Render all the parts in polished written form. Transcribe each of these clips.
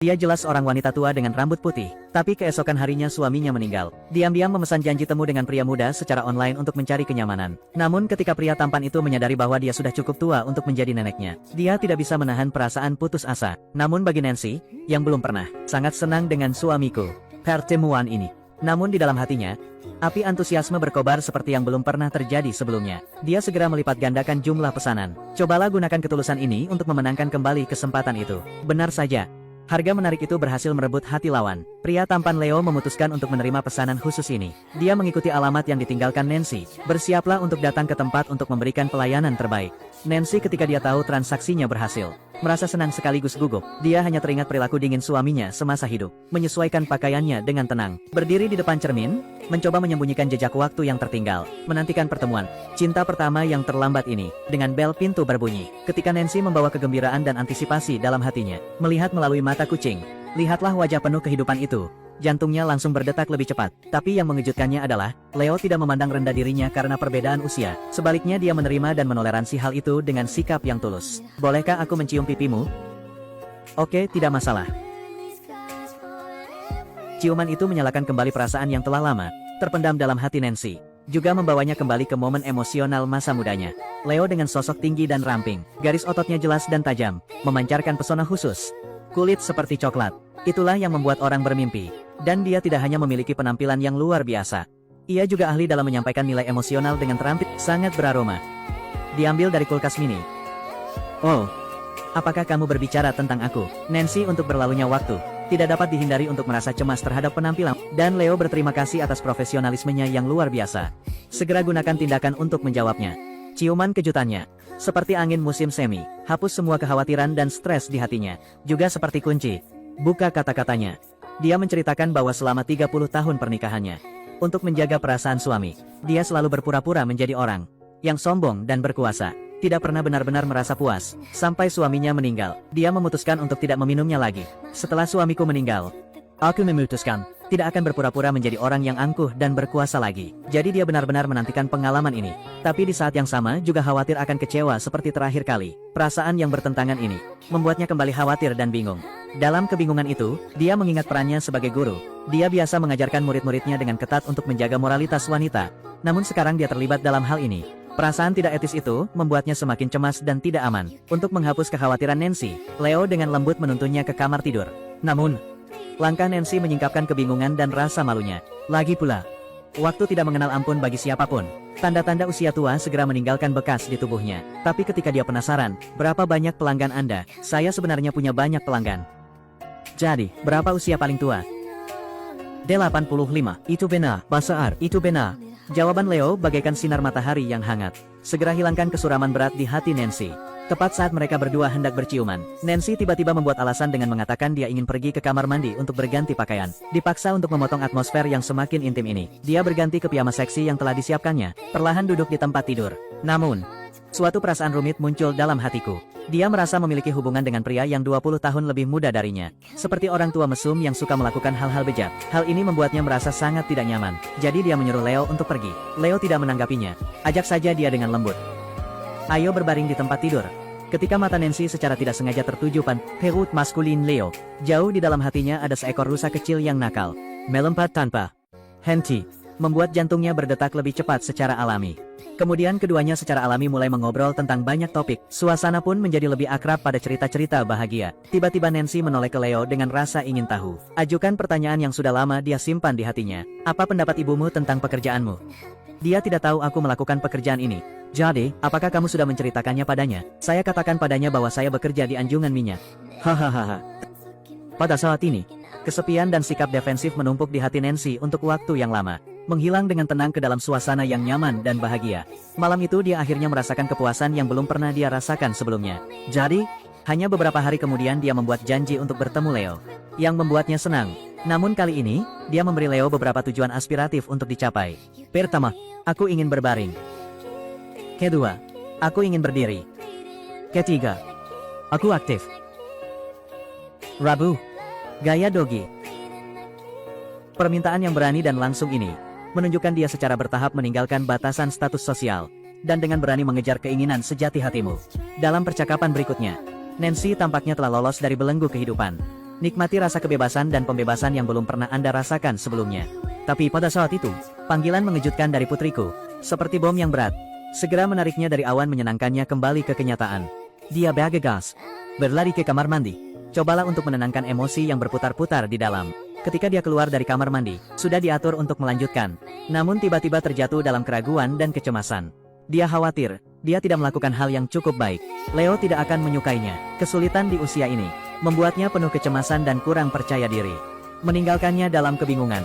Dia jelas seorang wanita tua dengan rambut putih, tapi keesokan harinya suaminya meninggal. Diam-diam memesan janji temu dengan pria muda secara online untuk mencari kenyamanan. Namun ketika pria tampan itu menyadari bahwa dia sudah cukup tua untuk menjadi neneknya, dia tidak bisa menahan perasaan putus asa. Namun bagi Nancy, yang belum pernah sangat senang dengan suamiku, pertemuan ini. Namun di dalam hatinya, api antusiasme berkobar seperti yang belum pernah terjadi sebelumnya. Dia segera melipat gandakan jumlah pesanan. Cobalah gunakan ketulusan ini untuk memenangkan kembali kesempatan itu. Benar saja. Harga menarik itu berhasil merebut hati lawan. Pria tampan Leo memutuskan untuk menerima pesanan khusus ini. Dia mengikuti alamat yang ditinggalkan Nancy. Bersiaplah untuk datang ke tempat untuk memberikan pelayanan terbaik. Nancy ketika dia tahu transaksinya berhasil, merasa senang sekaligus gugup. Dia hanya teringat perilaku dingin suaminya semasa hidup. Menyesuaikan pakaiannya dengan tenang. Berdiri di depan cermin, mencoba menyembunyikan jejak waktu yang tertinggal. Menantikan pertemuan cinta pertama yang terlambat ini. Dengan bel pintu berbunyi, ketika Nancy membawa kegembiraan dan antisipasi dalam hatinya, melihat melalui mata kucing, lihatlah wajah penuh kehidupan itu. Jantungnya langsung berdetak lebih cepat. Tapi yang mengejutkannya adalah, Leo tidak memandang rendah dirinya karena perbedaan usia. Sebaliknya dia menerima dan menoleransi hal itu dengan sikap yang tulus. Bolehkah aku mencium pipimu? Oke, tidak masalah. Ciuman itu menyalakan kembali perasaan yang telah lama terpendam dalam hati Nancy. Juga membawanya kembali ke momen emosional masa mudanya. Leo dengan sosok tinggi dan ramping, garis ototnya jelas dan tajam, memancarkan pesona khusus. Kulit seperti coklat, itulah yang membuat orang bermimpi. Dan dia tidak hanya memiliki penampilan yang luar biasa. Ia juga ahli dalam menyampaikan nilai emosional dengan terampil, sangat beraroma. Diambil dari kulkas mini. Oh, apakah kamu berbicara tentang aku? Nancy untuk berlalunya waktu tidak dapat dihindari untuk merasa cemas terhadap penampilan, dan Leo berterima kasih atas profesionalismenya yang luar biasa. Segera gunakan tindakan untuk menjawabnya. Ciuman kejutannya, seperti angin musim semi, hapus semua kekhawatiran dan stres di hatinya. Juga seperti kunci, buka kata-katanya. Dia menceritakan bahwa selama 30 tahun pernikahannya, untuk menjaga perasaan suami, dia selalu berpura-pura menjadi orang yang sombong dan berkuasa. Tidak pernah benar-benar merasa puas, sampai suaminya meninggal. Dia memutuskan untuk tidak meminumnya lagi. Setelah suamiku meninggal, aku memutuskan tidak akan berpura-pura menjadi orang yang angkuh dan berkuasa lagi. Jadi dia benar-benar menantikan pengalaman ini. Tapi di saat yang sama juga khawatir akan kecewa seperti terakhir kali. Perasaan yang bertentangan ini membuatnya kembali khawatir dan bingung. Dalam kebingungan itu, dia mengingat perannya sebagai guru. Dia biasa mengajarkan murid-muridnya dengan ketat untuk menjaga moralitas wanita. Namun sekarang dia terlibat dalam hal ini. Perasaan tidak etis itu membuatnya semakin cemas dan tidak aman. Untuk menghapus kekhawatiran Nancy, Leo dengan lembut menuntunnya ke kamar tidur. Namun, langkah Nancy menyingkapkan kebingungan dan rasa malunya. Lagi pula, waktu tidak mengenal ampun bagi siapapun. Tanda-tanda usia tua segera meninggalkan bekas di tubuhnya. Tapi ketika dia penasaran, berapa banyak pelanggan Anda? Saya sebenarnya punya banyak pelanggan. Jadi, berapa usia paling tua? 85. Itu benar, Basar. Itu benar. Jawaban Leo bagaikan sinar matahari yang hangat. Segera hilangkan kesuraman berat di hati Nancy. Tepat saat mereka berdua hendak berciuman, Nancy tiba-tiba membuat alasan dengan mengatakan dia ingin pergi ke kamar mandi untuk berganti pakaian. Dipaksa untuk memotong atmosfer yang semakin intim ini. Dia berganti ke piyama seksi yang telah disiapkannya, perlahan duduk di tempat tidur. Namun, suatu perasaan rumit muncul dalam hatiku. Dia merasa memiliki hubungan dengan pria yang 20 tahun lebih muda darinya. Seperti orang tua mesum yang suka melakukan hal-hal bejat. Hal ini membuatnya merasa sangat tidak nyaman. Jadi dia menyuruh Leo untuk pergi. Leo tidak menanggapinya. Ajak saja dia dengan lembut. Ayo berbaring di tempat tidur. Ketika mata Nancy secara tidak sengaja tertuju pada perut maskulin Leo, jauh di dalam hatinya ada seekor rusa kecil yang nakal, melompat tanpa henti, membuat jantungnya berdetak lebih cepat secara alami. Kemudian keduanya secara alami mulai mengobrol tentang banyak topik. Suasana pun menjadi lebih akrab pada cerita-cerita bahagia. Tiba-tiba Nancy menoleh ke Leo dengan rasa ingin tahu. Ajukan pertanyaan yang sudah lama dia simpan di hatinya. Apa pendapat ibumu tentang pekerjaanmu? Dia tidak tahu aku melakukan pekerjaan ini. Jadi, apakah kamu sudah menceritakannya padanya? Saya katakan padanya bahwa saya bekerja di anjungan minyak. Hahaha. Pada saat ini, kesepian dan sikap defensif menumpuk di hati Nancy untuk waktu yang lama. Menghilang dengan tenang ke dalam suasana yang nyaman dan bahagia. Malam itu dia akhirnya merasakan kepuasan yang belum pernah dia rasakan sebelumnya. Jadi, hanya beberapa hari kemudian dia membuat janji untuk bertemu Leo, yang membuatnya senang. Namun kali ini, dia memberi Leo beberapa tujuan aspiratif untuk dicapai. Pertama, aku ingin berbaring. Kedua, aku ingin berdiri. Ketiga, aku aktif. Rabu, gaya dogi. Permintaan yang berani dan langsung ini menunjukkan dia secara bertahap meninggalkan batasan status sosial dan dengan berani mengejar keinginan sejati hatimu. Dalam percakapan berikutnya, Nancy tampaknya telah lolos dari belenggu kehidupan. Nikmati rasa kebebasan dan pembebasan yang belum pernah Anda rasakan sebelumnya. Tapi pada saat itu, panggilan mengejutkan dari putriku, seperti bom yang berat. Segera menariknya dari awan menyenangkannya kembali ke kenyataan. Dia bergegas, berlari ke kamar mandi. Cobalah untuk menenangkan emosi yang berputar-putar di dalam. Ketika dia keluar dari kamar mandi, sudah diatur untuk melanjutkan. Namun tiba-tiba terjatuh dalam keraguan dan kecemasan. Dia khawatir, dia tidak melakukan hal yang cukup baik. Leo tidak akan menyukainya. Kesulitan di usia ini membuatnya penuh kecemasan dan kurang percaya diri. Meninggalkannya dalam kebingungan.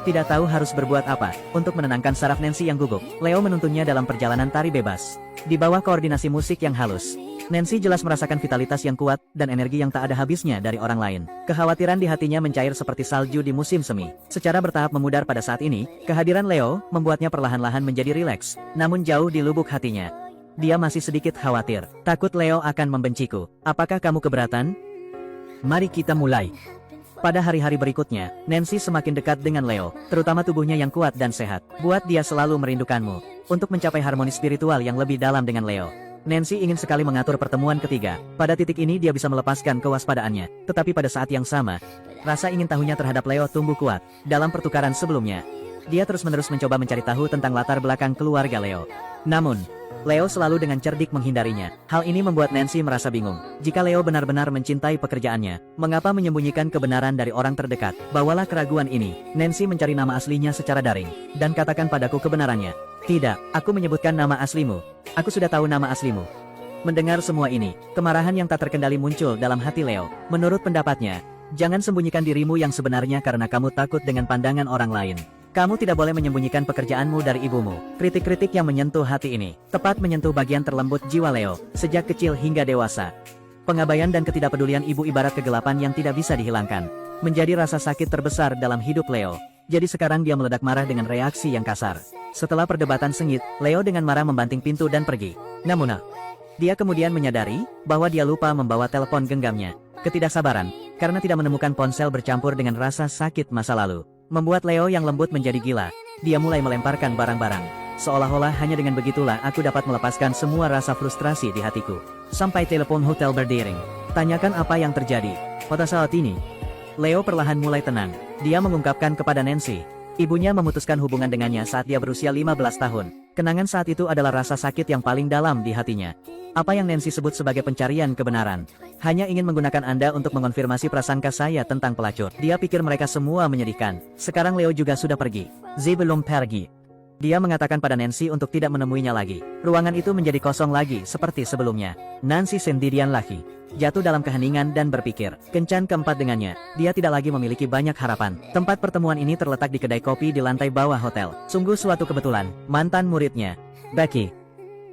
Tidak tahu harus berbuat apa untuk menenangkan saraf Nancy yang gugup. Leo menuntunnya dalam perjalanan tari bebas. Di bawah koordinasi musik yang halus, Nancy jelas merasakan vitalitas yang kuat dan energi yang tak ada habisnya dari orang lain. Kekhawatiran di hatinya mencair seperti salju di musim semi. Secara bertahap memudar pada saat ini, kehadiran Leo membuatnya perlahan-lahan menjadi rileks. Namun jauh di lubuk hatinya, dia masih sedikit khawatir. Takut Leo akan membenciku. Apakah kamu keberatan? Mari kita mulai. Pada hari-hari berikutnya, Nancy semakin dekat dengan Leo, terutama tubuhnya yang kuat dan sehat. Buat dia selalu merindukanmu. Untuk mencapai harmoni spiritual yang lebih dalam dengan Leo, Nancy ingin sekali mengatur pertemuan ketiga. Pada titik ini dia bisa melepaskan kewaspadaannya. Tetapi pada saat yang sama, rasa ingin tahunya terhadap Leo tumbuh kuat. Dalam pertukaran sebelumnya, dia terus-menerus mencoba mencari tahu tentang latar belakang keluarga Leo. Namun, Leo selalu dengan cerdik menghindarinya. Hal ini membuat Nancy merasa bingung. Jika Leo benar-benar mencintai pekerjaannya, mengapa menyembunyikan kebenaran dari orang terdekat? Bawalah keraguan ini. Nancy mencari nama aslinya secara daring, dan katakan padaku kebenarannya. Tidak, aku menyebutkan nama aslimu. Aku sudah tahu nama aslimu. Mendengar semua ini, kemarahan yang tak terkendali muncul dalam hati Leo. Menurut pendapatnya, jangan sembunyikan dirimu yang sebenarnya karena kamu takut dengan pandangan orang lain. Kamu tidak boleh menyembunyikan pekerjaanmu dari ibumu. Kritik-kritik yang menyentuh hati ini, tepat menyentuh bagian terlembut jiwa Leo, sejak kecil hingga dewasa. Pengabaian dan ketidakpedulian ibu ibarat kegelapan yang tidak bisa dihilangkan. Menjadi rasa sakit terbesar dalam hidup Leo. Jadi sekarang dia meledak marah dengan reaksi yang kasar. Setelah perdebatan sengit, Leo dengan marah membanting pintu dan pergi. Namun, dia kemudian menyadari bahwa dia lupa membawa telepon genggamnya. Ketidaksabaran, karena tidak menemukan ponsel bercampur dengan rasa sakit masa lalu, membuat Leo yang lembut menjadi gila. Dia mulai melemparkan barang-barang. Seolah-olah hanya dengan begitulah aku dapat melepaskan semua rasa frustrasi di hatiku. Sampai telepon hotel berdering. Tanyakan apa yang terjadi. Pada saat ini, Leo perlahan mulai tenang. Dia mengungkapkan kepada Nancy, ibunya memutuskan hubungan dengannya saat dia berusia 15 tahun. Kenangan saat itu adalah rasa sakit yang paling dalam di hatinya. Apa yang Nancy sebut sebagai pencarian kebenaran. Hanya ingin menggunakan Anda untuk mengonfirmasi prasangka saya tentang pelacur. Dia pikir mereka semua menyedihkan. Sekarang Leo juga sudah pergi. Z belum pergi. Dia mengatakan pada Nancy untuk tidak menemuinya lagi. Ruangan itu menjadi kosong lagi seperti sebelumnya. Nancy sendirian lagi. Jatuh dalam keheningan dan berpikir. Kencan keempat dengannya, dia tidak lagi memiliki banyak harapan. Tempat pertemuan ini terletak di kedai kopi di lantai bawah hotel. Sungguh suatu kebetulan, mantan muridnya, Becky,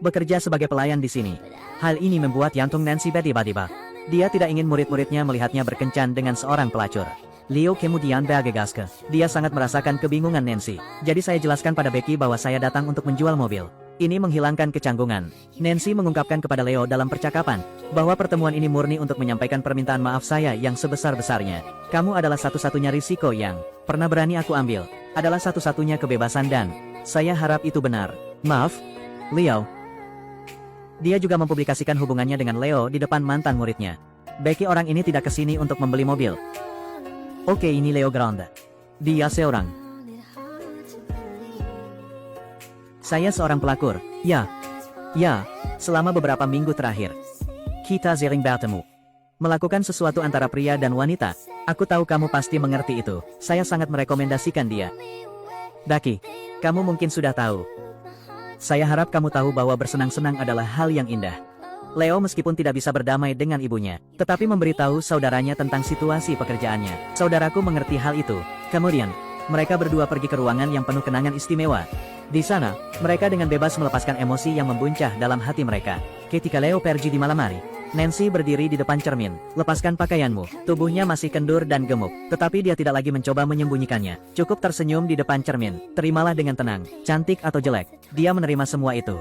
bekerja sebagai pelayan di sini. Hal ini membuat jantung Nancy berdebar-debar. Dia tidak ingin murid-muridnya melihatnya berkencan dengan seorang pelacur. Leo kemudian bergegas ke. Dia sangat merasakan kebingungan Nancy. Jadi saya jelaskan pada Becky bahwa saya datang untuk menjual mobil. Ini menghilangkan kecanggungan. Nancy mengungkapkan kepada Leo dalam percakapan, bahwa pertemuan ini murni untuk menyampaikan permintaan maaf saya yang sebesar-besarnya. Kamu adalah satu-satunya risiko yang pernah berani aku ambil. Adalah satu-satunya kebebasan dan saya harap itu benar. Maaf, Leo. Dia juga mempublikasikan hubungannya dengan Leo di depan mantan muridnya. Becky orang ini tidak kesini untuk membeli mobil. Oke, ini Leo Grande. Dia seorang. Saya seorang pelacur. Ya, selama beberapa minggu terakhir, kita sering bertemu. Melakukan sesuatu antara pria dan wanita. Aku tahu kamu pasti mengerti itu. Saya sangat merekomendasikan dia. Becky, kamu mungkin sudah tahu. Saya harap kamu tahu bahwa bersenang-senang adalah hal yang indah. Leo meskipun tidak bisa berdamai dengan ibunya, tetapi memberitahu saudaranya tentang situasi pekerjaannya. Saudaraku mengerti hal itu. Kemudian, mereka berdua pergi ke ruangan yang penuh kenangan istimewa. Di sana, mereka dengan bebas melepaskan emosi yang membuncah dalam hati mereka. Ketika Leo pergi di malam hari, Nancy berdiri di depan cermin. Lepaskan pakaianmu. Tubuhnya masih kendur dan gemuk, tetapi dia tidak lagi mencoba menyembunyikannya. Cukup tersenyum di depan cermin. Terimalah dengan tenang, cantik atau jelek. Dia menerima semua itu.